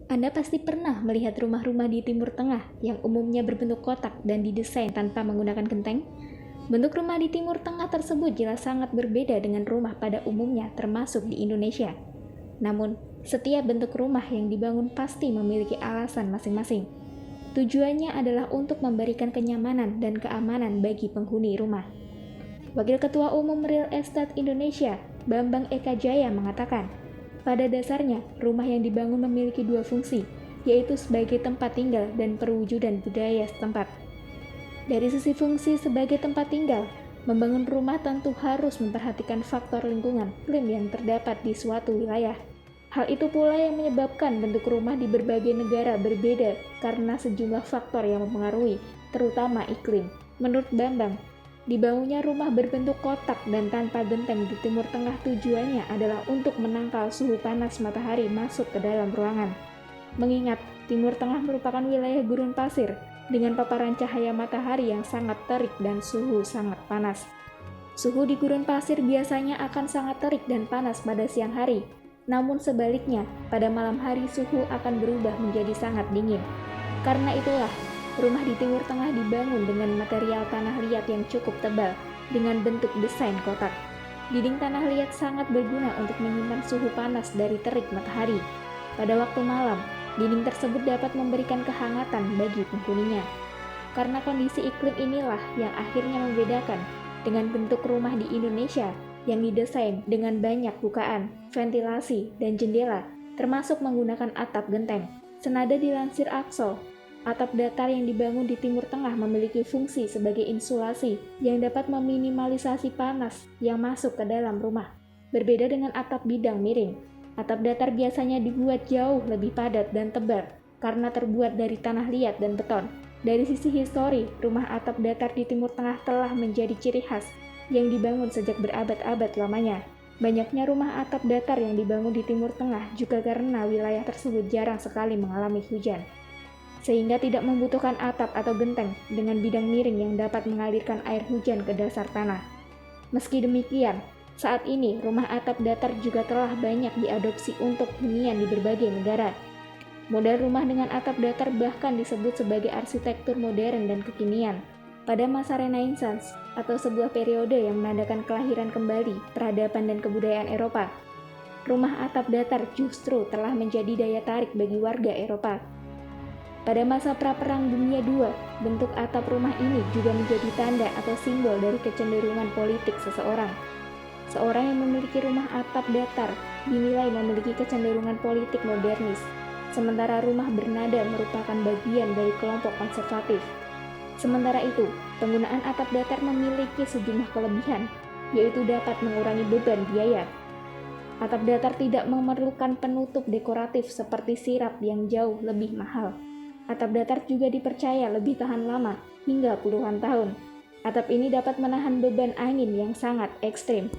Anda pasti pernah melihat rumah-rumah di Timur Tengah yang umumnya berbentuk kotak dan didesain tanpa menggunakan genteng. Bentuk rumah di Timur Tengah tersebut jelas sangat berbeda dengan rumah pada umumnya termasuk di Indonesia. Namun, setiap bentuk rumah yang dibangun pasti memiliki alasan masing-masing. Tujuannya adalah untuk memberikan kenyamanan dan keamanan bagi penghuni rumah. Wakil Ketua Umum Real Estate Indonesia, Bambang Eka Jaya mengatakan, pada dasarnya, rumah yang dibangun memiliki dua fungsi, yaitu sebagai tempat tinggal dan perwujudan budaya setempat. Dari sisi fungsi sebagai tempat tinggal, membangun rumah tentu harus memperhatikan faktor lingkungan iklim yang terdapat di suatu wilayah. Hal itu pula yang menyebabkan bentuk rumah di berbagai negara berbeda karena sejumlah faktor yang mempengaruhi, terutama iklim. Menurut Bambang, dibangunnya rumah berbentuk kotak dan tanpa genteng di Timur Tengah tujuannya adalah untuk menangkal suhu panas matahari masuk ke dalam ruangan. Mengingat Timur Tengah merupakan wilayah gurun pasir dengan paparan cahaya matahari yang sangat terik dan suhu sangat panas. Suhu di gurun pasir biasanya akan sangat terik dan panas pada siang hari, namun sebaliknya pada malam hari suhu akan berubah menjadi sangat dingin. Karena itulah, rumah di Timur Tengah dibangun dengan material tanah liat yang cukup tebal dengan bentuk desain kotak. Dinding tanah liat sangat berguna untuk menyimpan suhu panas dari terik matahari. Pada waktu malam, dinding tersebut dapat memberikan kehangatan bagi penghuninya. Karena kondisi iklim inilah yang akhirnya membedakan dengan bentuk rumah di Indonesia yang didesain dengan banyak bukaan, ventilasi, dan jendela, termasuk menggunakan atap genteng. Senada dilansir Axo, atap datar yang dibangun di Timur Tengah memiliki fungsi sebagai insulasi yang dapat meminimalisasi panas yang masuk ke dalam rumah. Berbeda dengan atap bidang miring, atap datar biasanya dibuat jauh lebih padat dan tebal karena terbuat dari tanah liat dan beton. Dari sisi histori, rumah atap datar di Timur Tengah telah menjadi ciri khas yang dibangun sejak berabad-abad lamanya. Banyaknya rumah atap datar yang dibangun di Timur Tengah juga karena wilayah tersebut jarang sekali mengalami hujan, sehingga tidak membutuhkan atap atau genteng dengan bidang miring yang dapat mengalirkan air hujan ke dasar tanah. Meski demikian, saat ini rumah atap datar juga telah banyak diadopsi untuk hunian di berbagai negara. Model rumah dengan atap datar bahkan disebut sebagai arsitektur modern dan kekinian. Pada masa Renaissance, atau sebuah periode yang menandakan kelahiran kembali peradaban dan kebudayaan Eropa, rumah atap datar justru telah menjadi daya tarik bagi warga Eropa. Pada masa Pra-Perang Dunia II, bentuk atap rumah ini juga menjadi tanda atau simbol dari kecenderungan politik seseorang. Seorang yang memiliki rumah atap datar dinilai memiliki kecenderungan politik modernis, sementara rumah bernada merupakan bagian dari kelompok konservatif. Sementara itu, penggunaan atap datar memiliki sejumlah kelebihan, yaitu dapat mengurangi beban biaya. Atap datar tidak memerlukan penutup dekoratif seperti sirap yang jauh lebih mahal. Atap datar juga dipercaya lebih tahan lama, hingga puluhan tahun. Atap ini dapat menahan beban angin yang sangat ekstrim.